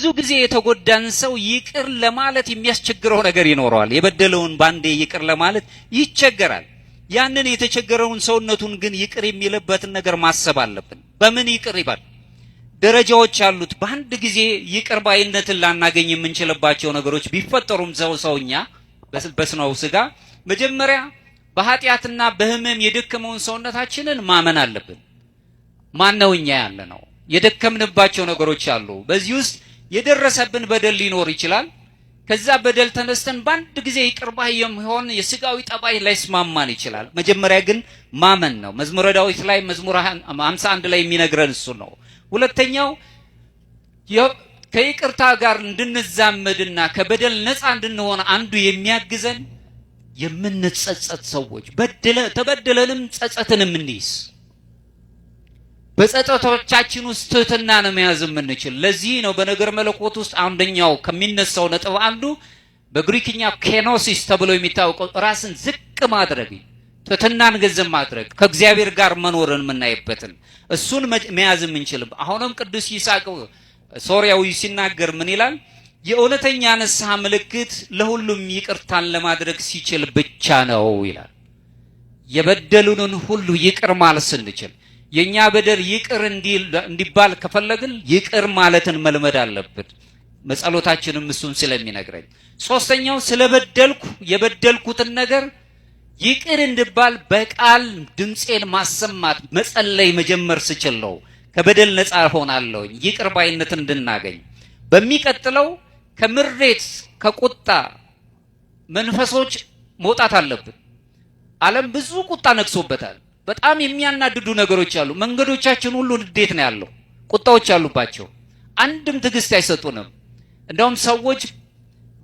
ብዙ ጊዜ የተጎዳን ሰው ይቅር ለማለት የሚያስቸግረው ነገር ይኖረዋል። የበደለውን ባንዴ ይቅር ለማለት ይቸገራል። ያንን የተቸገረውን ሰውነቱን ግን ይቅር የሚልበትን ነገር ማሰብ አለብን። በምን ይቅር ይባል? ደረጃዎች አሉት። በአንድ ጊዜ ይቅር ባይነትን ላናገኝ የምንችልባቸው ነገሮች ቢፈጠሩም ሰውኛ በስነው ስጋ መጀመሪያ በኃጢአትና በህመም የደከመውን ሰውነታችንን ማመን አለብን። ማነውኛ ያለ ነው የደከምንባቸው ነገሮች አሉ። በዚህ ውስጥ የደረሰብን በደል ሊኖር ይችላል። ከዛ በደል ተነስተን በአንድ ጊዜ ይቅር ባይ የሚሆን የስጋዊ ጠባይ ላይ ስማማን ይችላል። መጀመሪያ ግን ማመን ነው። መዝሙረ ዳዊት ላይ መዝሙር 51 ላይ የሚነግረን እሱ ነው። ሁለተኛው ከይቅርታ ጋር እንድንዛመድና ከበደል ነፃ እንድንሆን አንዱ የሚያግዘን የምንጸጸት ሰዎች ተበደለንም ጸጸትንም እንይዝ። በጸጸቶቻችን ውስጥ ትህትናን መያዝ የምንችል። ለዚህ ነው በነገር መለኮት ውስጥ አንደኛው ከሚነሳው ነጥብ አንዱ በግሪክኛ ኬኖሲስ ተብሎ የሚታወቀው ራስን ዝቅ ማድረግ፣ ትህትናን ገንዘብ ማድረግ፣ ከእግዚአብሔር ጋር መኖርን የምናይበትን እሱን መያዝ የምንችል። አሁንም ቅዱስ ይስሐቅ ሶርያዊ ሲናገር ምን ይላል? የእውነተኛ ንስሐ ምልክት ለሁሉም ይቅርታን ለማድረግ ሲችል ብቻ ነው ይላል። የበደሉንን ሁሉ ይቅር ማለት ስንችል የኛ በደል ይቅር እንዲባል ከፈለግን ይቅር ማለትን መልመድ አለብን። መጸሎታችንም እሱን ስለሚነግረኝ። ሶስተኛው ስለበደልኩ የበደልኩትን ነገር ይቅር እንድባል በቃል ድምጼን ማሰማት መጸለይ መጀመር ስችል ነው ከበደል ነፃ ሆናለሁ፣ ይቅር ባይነትን እንድናገኝ። በሚቀጥለው ከምሬት ከቁጣ መንፈሶች መውጣት አለብን። ዓለም ብዙ ቁጣ ነክሶበታል። በጣም የሚያናድዱ ነገሮች አሉ። መንገዶቻችን ሁሉ ንዴት ነው ያለው፣ ቁጣዎች አሉባቸው። አንድም ትዕግስት አይሰጡንም። እንደውም ሰዎች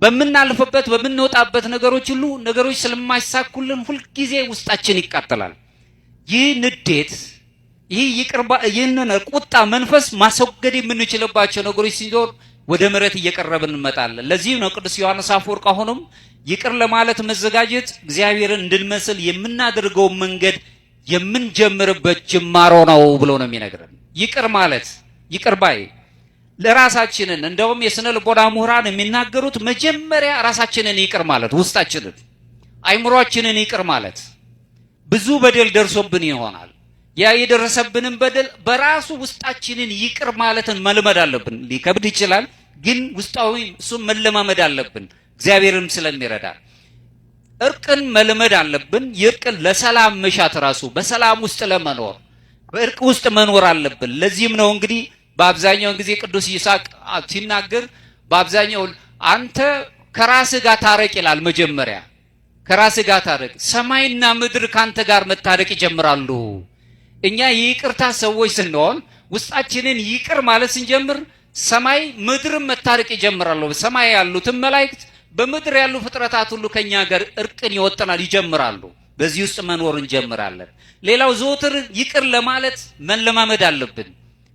በምናልፈበት በምንወጣበት ነገሮች ሁሉ ነገሮች ስለማይሳኩልን ሁልጊዜ ውስጣችን ይቃጠላል። ይህ ንዴት ይህንን ቁጣ መንፈስ ማስወገድ የምንችልባቸው ነገሮች ሲኖር ወደ ምሕረት እየቀረብን እንመጣለን። ለዚህ ነው ቅዱስ ዮሐንስ አፈወርቅ አሁንም ይቅር ለማለት መዘጋጀት እግዚአብሔርን እንድንመስል የምናደርገው መንገድ የምንጀምርበት ጅማሮ ነው ብሎ ነው የሚነግረን። ይቅር ማለት ይቅር ባይ ለራሳችንን እንደውም የስነ ልቦና ምሁራን የሚናገሩት መጀመሪያ ራሳችንን ይቅር ማለት፣ ውስጣችንን አይምሮአችንን ይቅር ማለት። ብዙ በደል ደርሶብን ይሆናል። ያ የደረሰብንን በደል በራሱ ውስጣችንን ይቅር ማለትን መልመድ አለብን። ሊከብድ ይችላል፣ ግን ውስጣዊ እሱን መለማመድ አለብን። እግዚአብሔርም ስለሚረዳ እርቅን መልመድ አለብን። የእርቅን ለሰላም መሻት ራሱ በሰላም ውስጥ ለመኖር በእርቅ ውስጥ መኖር አለብን። ለዚህም ነው እንግዲህ በአብዛኛው ጊዜ ቅዱስ ይስሐቅ ሲናገር በአብዛኛው አንተ ከራስህ ጋር ታረቅ ይላል። መጀመሪያ ከራስህ ጋር ታረቅ፣ ሰማይና ምድር ካንተ ጋር መታረቅ ይጀምራሉ። እኛ የይቅርታ ሰዎች ስንሆን ውስጣችንን ይቅር ማለት ስንጀምር ሰማይ ምድርም መታረቅ ይጀምራሉ። ሰማይ ያሉትን መላእክት በምድር ያሉ ፍጥረታት ሁሉ ከኛ ጋር እርቅን ይወጥናል ይጀምራሉ። በዚህ ውስጥ መኖር እንጀምራለን። ሌላው ዘወትር ይቅር ለማለት መለማመድ አለብን።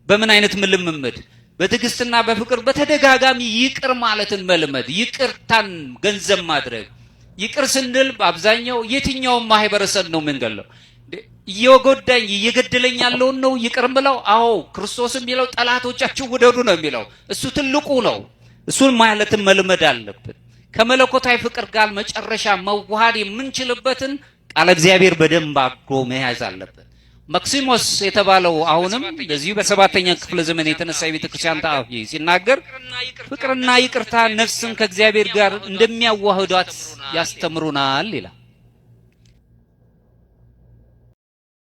በምን አይነት ልምምድ? በትዕግስትና በፍቅር በተደጋጋሚ ይቅር ማለትን መልመድ፣ ይቅርታን ገንዘብ ማድረግ። ይቅር ስንል በአብዛኛው የትኛውም ማህበረሰብ ነው የምንገለው? እየጎዳኝ እየገደለኝ ያለውን ነው ይቅር ብለው? አዎ ክርስቶስም የሚለው ጠላቶቻችሁ ውደዱ ነው የሚለው። እሱ ትልቁ ነው። እሱን ማለትን መልመድ አለብን። ከመለኮታዊ ፍቅር ጋር መጨረሻ መዋሃድ የምንችልበትን ቃለ እግዚአብሔር በደንብ አድርጎ መያዝ አለብን። መክሲሞስ የተባለው አሁንም በዚህ በሰባተኛ ክፍለ ዘመን የተነሳ የቤተክርስቲያን ጸሐፊ ሲናገር ፍቅርና ይቅርታ ነፍስን ከእግዚአብሔር ጋር እንደሚያዋህዷት ያስተምሩናል ይላል።